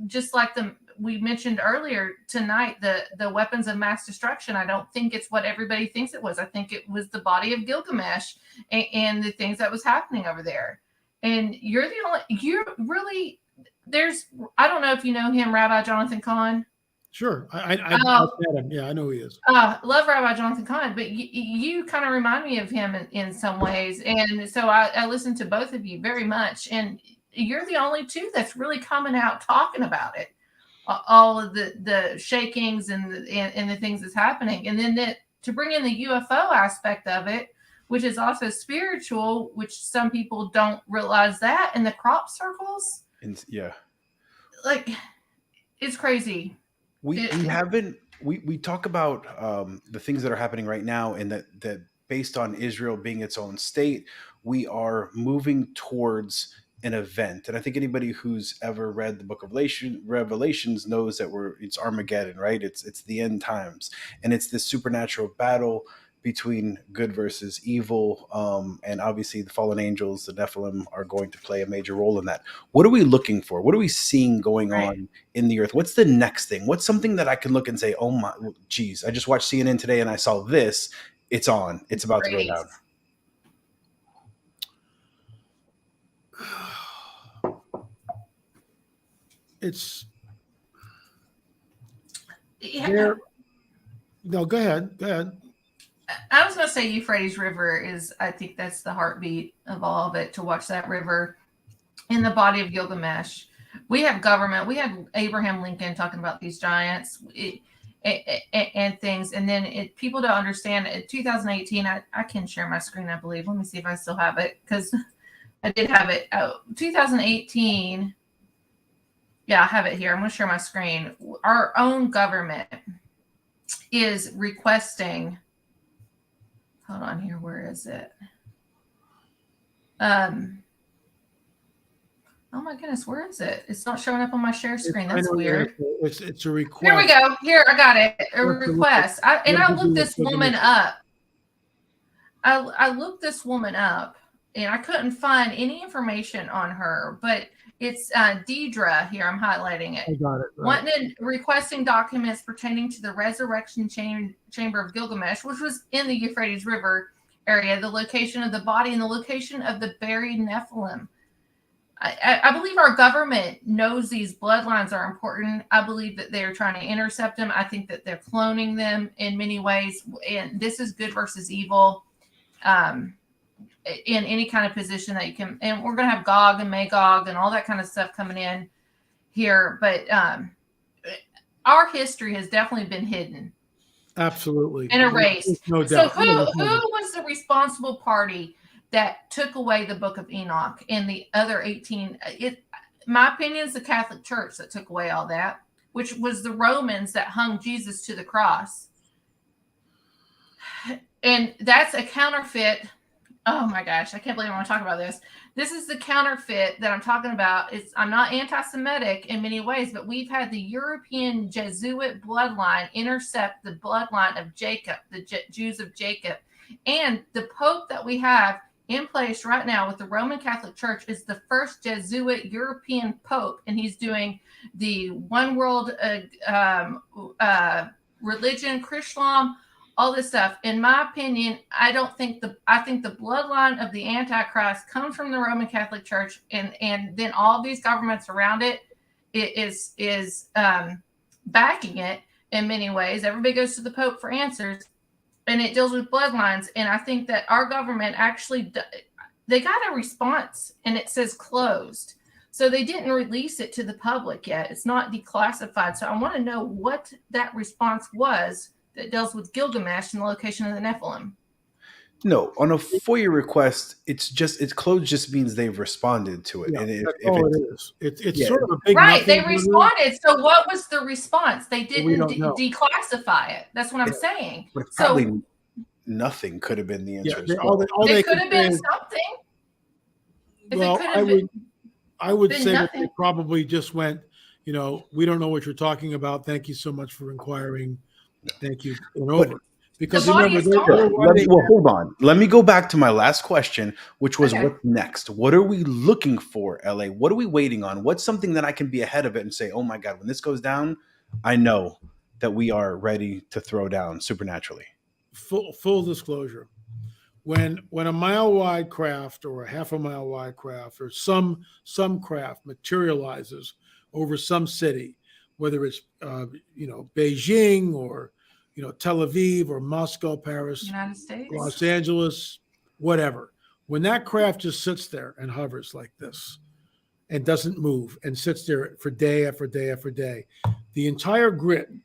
just like we mentioned earlier tonight, the weapons of mass destruction. I don't think it's what everybody thinks it was. I think it was the body of Gilgamesh and the things that was happening over there. And you're really, I don't know if you know him, Rabbi Jonathan Cahn. Sure. I met him. Yeah, I know who he is. Love Rabbi Jonathan Cahn, but you kind of remind me of him in some ways. And so I listen to both of you very much. And you're the only two that's really coming out talking about it. All of the shakings and the things that's happening. And then to bring in the UFO aspect of it, which is also spiritual, which some people don't realize that in the crop circles. Yeah. Like, it's crazy. We talk about the things that are happening right now, and that based on Israel being its own state, we are moving towards an event. And I think anybody who's ever read the book of Revelations knows that it's Armageddon, right? It's the end times, and it's this supernatural battle between good versus evil. And obviously the fallen angels, the Nephilim, are going to play a major role in that. What are we looking for? What are we seeing going on in the earth? What's the next thing? What's something that I can look and say, oh my, geez, I just watched CNN today and I saw this. It's on. It's about to go down. It's no, go ahead. I was going to say Euphrates River I think that's the heartbeat of all of it, to watch that river in the body of Gilgamesh. We have government. We have Abraham Lincoln talking about these giants and things. And then people don't understand. In 2018, I can share my screen, I believe. Let me see if I still have it, because I did have it. 2018. Yeah, I have it here. I'm going to share my screen. Our own government is requesting. Hold on here. Where is it? Oh my goodness, where is it? It's not showing up on my share screen. That's weird. It's a request. Here we go. Here, I got it. A request. I looked this woman up. I looked this woman up, and I couldn't find any information on her, but it's Deidre here. I'm highlighting it. I got it. Right. Requesting documents pertaining to the resurrection chamber of Gilgamesh, which was in the Euphrates River area, the location of the body and the location of the buried Nephilim. I believe our government knows these bloodlines are important. I believe that they're trying to intercept them. I think that they're cloning them in many ways. And this is good versus evil. In any kind of position that you can, and we're going to have Gog and Magog and all that kind of stuff coming in here. But our history has definitely been hidden. Absolutely. And erased. No doubt. So who was the responsible party that took away the Book of Enoch and the other 18? My opinion is the Catholic Church that took away all that, which was the Romans that hung Jesus to the cross. And that's a counterfeit. Oh my gosh, I can't believe I want to talk about this. This is the counterfeit that I'm talking about. I'm not anti-Semitic in many ways, but we've had the European Jesuit bloodline intercept the bloodline of Jacob, the Jews of Jacob. And the Pope that we have in place right now with the Roman Catholic Church is the first Jesuit European Pope, and he's doing the one world religion, Chrislam, all this stuff. In my opinion, I think the bloodline of the Antichrist comes from the Roman Catholic Church, and then all these governments around it is backing it in many ways. Everybody goes to the Pope for answers, and it deals with bloodlines. And I think that our government actually, they got a response, and it says closed. So they didn't release it to the public yet. It's not declassified. So I want to know what that response was that deals with Gilgamesh and the location of the Nephilim. No, on a FOIA request, it's closed. Just means they've responded to it, Yeah, and that's if all it's it is. It's yeah, sort of a big Right. They nothing. responded. So what was the response? They We didn't don't know. declassify it. That's what I'm Yeah. saying. but So probably nothing could have been the Yeah, answer as well. all they it could can have say been is, something. If well, it could have I would been say that they nothing. probably just went, we don't know what you're talking about. Thank you so much for inquiring. Thank you, and over. Because The body remember, is gone. Hold on. Let me go back to my last question, which was Okay. what's next? What are we looking for, LA? What are we waiting on? What's something that I can be ahead of it and say, oh my God, when this goes down, I know that we are ready to throw down supernaturally. full disclosure. When a mile wide craft or a half a mile wide craft or some craft materializes over some city, whether it's Beijing or Tel Aviv or Moscow, Paris, United States. Los Angeles, whatever, when that craft just sits there and hovers like this and doesn't move and sits there for day after day after day, the entire grid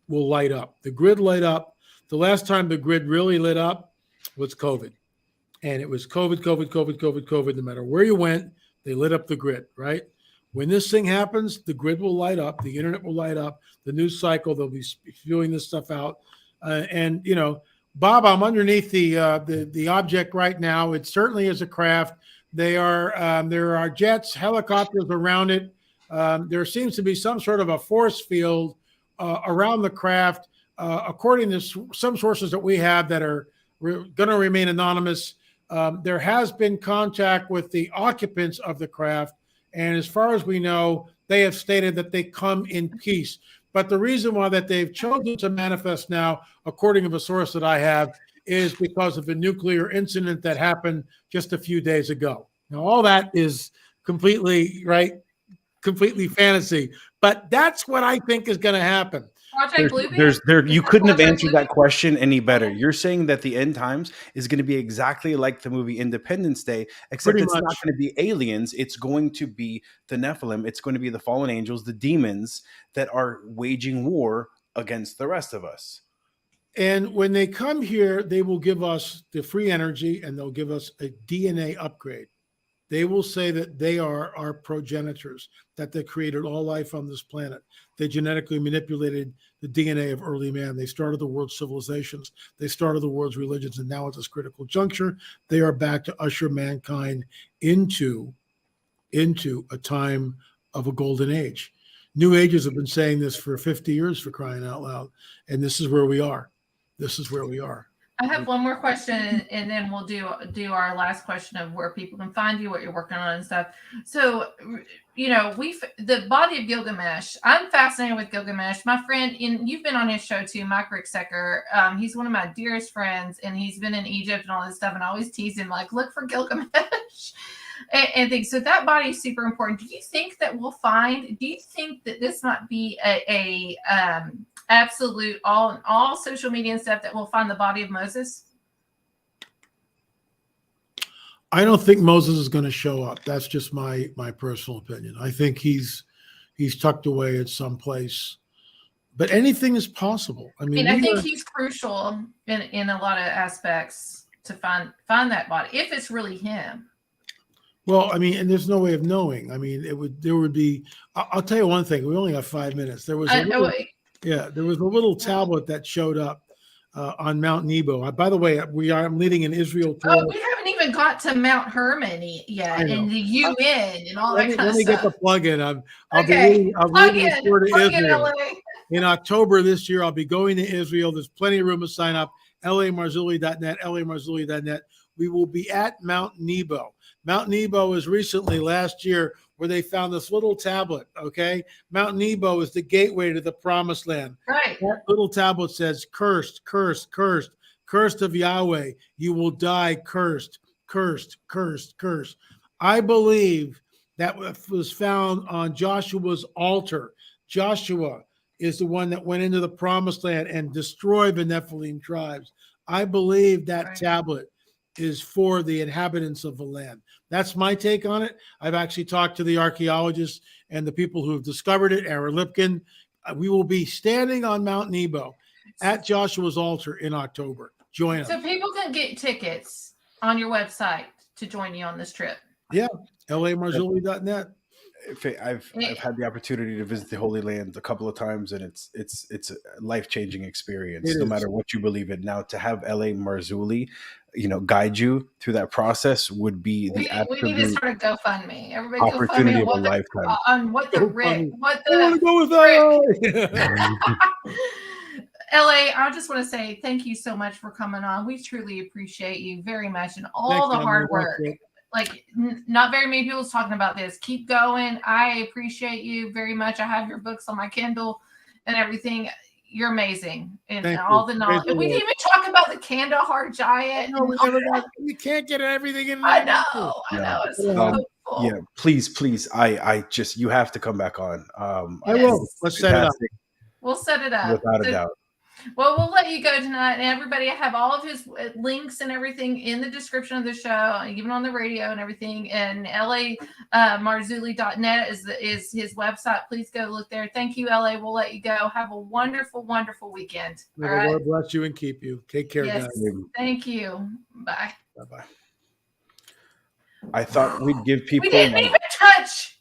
will light up. The grid light up. The last time the grid really lit up was COVID. And it was COVID, COVID, COVID, COVID, COVID. No matter where you went, they lit up the grid, right? When this thing happens, the grid will light up, the internet will light up, the news cycle, they'll be spewing this stuff out. Bob, I'm underneath the object right now. It certainly is a craft. There are jets, helicopters around it. There seems to be some sort of a force field around the craft, according to some sources that we have that are going to remain anonymous. There has been contact with the occupants of the craft, and as far as we know, they have stated that they come in peace. But the reason why that they've chosen to manifest now, according to a source that I have, is because of a nuclear incident that happened just a few days ago. Now, all that is completely fantasy, but that's what I think is going to happen. You couldn't have answered that question any better. You're saying that the end times is going to be exactly like the movie Independence Day, except it's not going to be aliens. It's going to be the Nephilim. It's going to be the fallen angels, the demons that are waging war against the rest of us. And when they come here, they will give us the free energy and they'll give us a DNA upgrade. They will say that they are our progenitors, that they created all life on this planet. They genetically manipulated the DNA of early man. They started the world's civilizations. They started the world's religions. And now at this critical juncture, they are back to usher mankind into a time of a golden age. New Ages have been saying this for 50 years, for crying out loud. And this is where we are. This is where we are. I have one more question, and then we'll do our last question of where people can find you, what you're working on, and stuff. So, the body of Gilgamesh. I'm fascinated with Gilgamesh. My friend, you've been on his show too, Mike Ricksecker. He's one of my dearest friends, and he's been in Egypt and all this stuff. And I always tease him like, "Look for Gilgamesh," and things. So that body is super important. Do you think that we'll find? Do you think that this might be a absolute all social media and stuff that we'll find the body of Moses? I don't think Moses is going to show up. That's just my personal opinion. I think he's tucked away at some place, but anything is possible. I think he's crucial in a lot of aspects to find that body if it's really him. Well, and there's no way of knowing. There would be. I'll tell you one thing. We only have 5 minutes. There was there was a little tablet that showed up on Mount Nebo. By the way, I'm leading an Israel tour. Oh, we haven't even got to Mount Hermon yet, and the UN and all that kind of stuff. Let me get the plug in. I'll be leading a tour to Israel. In October this year, I'll be going to Israel. There's plenty of room to sign up. LAMarzulli.net, LAMarzulli.net. We will be at Mount Nebo. Mount Nebo is recently, last year, where they found this little tablet, okay? Mount Nebo is the gateway to the promised land. Right. That little tablet says, cursed, cursed, cursed, cursed of Yahweh. You will die cursed, cursed, cursed, cursed. I believe that was found on Joshua's altar. Joshua is the one that went into the promised land and destroyed the Nephilim tribes. I believe that tablet is for the inhabitants of the land. That's my take on it. I've actually talked to the archaeologists and the people who have discovered it, Aaron Lipkin. We will be standing on Mount Nebo at Joshua's altar in October. join us. So people can get tickets on your website to join you on this trip. Yeah, LAMarzulli.net. I've had the opportunity to visit the Holy Land a couple of times, and it's a life-changing experience. It No is. matter what you believe in. Now, to have LA Marzulli, guide you through that process would be the We need to absolute start a GoFundMe. Everybody opportunity GoFundMe of a lifetime. on what the Rick, what I want to the go with that. LA. I just want to say thank you so much for coming on. We truly appreciate you very much and all the hard work. Like not very many people's talking about this. Keep going. I appreciate you very much. I have your books on my Kindle and everything. You're amazing and all the knowledge. We didn't even talk about the Kandahar giant. No, we can't get everything in. I know. It's so cool. Yeah, please. I just, you have to come back on. I will. Let's set it up. We'll set it up without a doubt. Well, we'll let you go tonight, and everybody, I have all of his links and everything in the description of the show, even on the radio and everything. And LAMarzulli.net is his website. Please go look there. Thank you, LA. We'll let you go. Have a wonderful, wonderful weekend. May the Lord bless you and keep you. Take care, guys. Thank you. Bye. Bye. I thought we'd give people. We didn't even touch.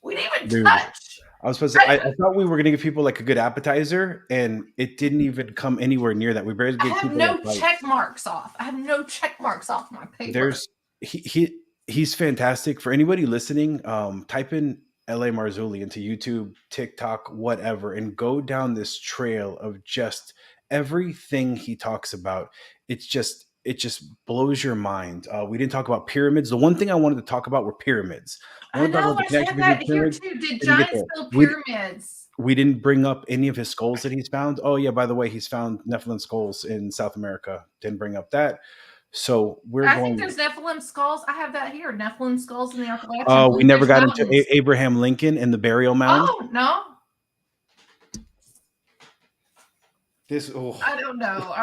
I was supposed to. I thought we were going to give people like a good appetizer, and it didn't even come anywhere near that. We barely gave people. I have no check marks off my paper. He's fantastic. For anybody listening, type in LA Marzulli into YouTube, TikTok, whatever, and go down this trail of just everything he talks about. It just blows your mind. We didn't talk about pyramids. The one thing I wanted to talk about were pyramids. I know, I said that here too. Did giants build pyramids? We didn't bring up any of his skulls that he's found. Oh yeah, by the way, he's found Nephilim skulls in South America. Didn't bring up that. So I think there's Nephilim skulls. I have that here. Nephilim skulls in the Appalachian. Oh, we never got into Abraham Lincoln and the burial mound. Oh no. I don't know.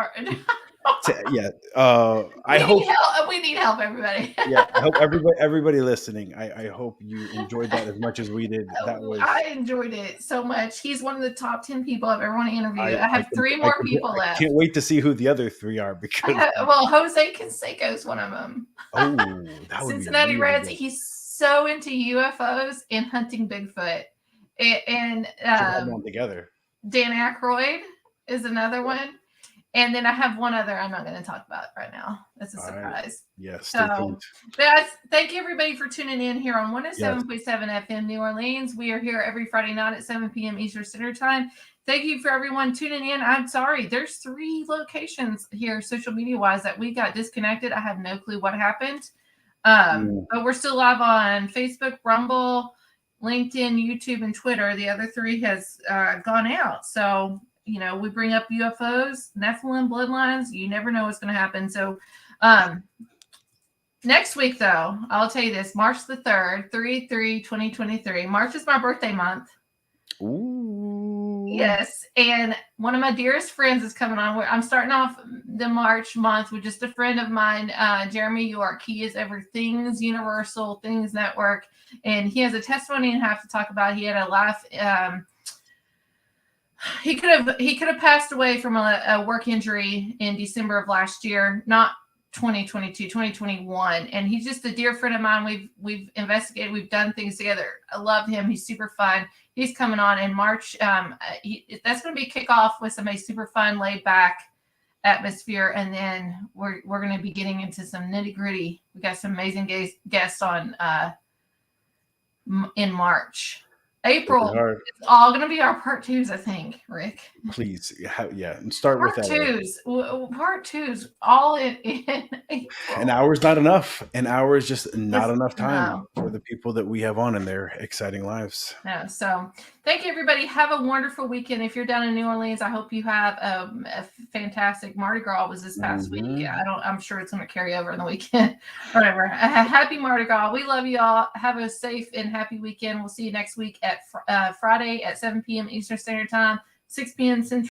We need help, everybody. Yeah, I hope everybody listening. I hope you enjoyed that as much as we did. I enjoyed it so much. He's one of the top 10 people I've ever want to interview. I have 3 more people left. I can't wait to see who the other 3 are because Jose Canseco is one of them. Oh, that would Cincinnati be Reds. He's so into UFOs and hunting Bigfoot. And all together. Dan Aykroyd is another one. And then I have one other I'm not going to talk about right now. That's a surprise. Right. Yes. So thank you everybody for tuning in here on 107.7 FM New Orleans. We are here every Friday night at 7 p.m. Eastern Standard Time. Thank you for everyone tuning in. I'm sorry. There's 3 locations here, social media wise, that we got disconnected. I have no clue what happened. But we're still live on Facebook, Rumble, LinkedIn, YouTube, and Twitter. The other 3 has gone out. So we bring up UFOs, Nephilim, bloodlines. You never know what's going to happen. So next week, though, I'll tell you this, March the 3rd, 3/3/2023. March is my birthday month. Ooh. Yes. And one of my dearest friends is coming on. I'm starting off the March month with just a friend of mine, Jeremy York. He is Everything's Universal Things Network. And he has a testimony and have to talk about. He had a life... He could have passed away from a work injury in December of last year, not 2022, 2021. And he's just a dear friend of mine. We've investigated, we've done things together. I love him. He's super fun. He's coming on in March. That's going to be kickoff with somebody super fun, laid back atmosphere. And then we're going to be getting into some nitty gritty. We got some amazing guests on in March. April, it's all going to be our part 2s, I think, Rick. Please, and start part with that. Part 2s, all in April. An hour's not enough. An hour is just not enough time for the people that we have on in their exciting lives. No, so thank you, everybody. Have a wonderful weekend. If you're down in New Orleans, I hope you have a fantastic Mardi Gras. Was this past week? I'm sure it's going to carry over in the weekend. Whatever. Happy Mardi Gras. We love you all. Have a safe and happy weekend. We'll see you next week at Friday at 7 p.m. Eastern Standard Time, 6 p.m. Central.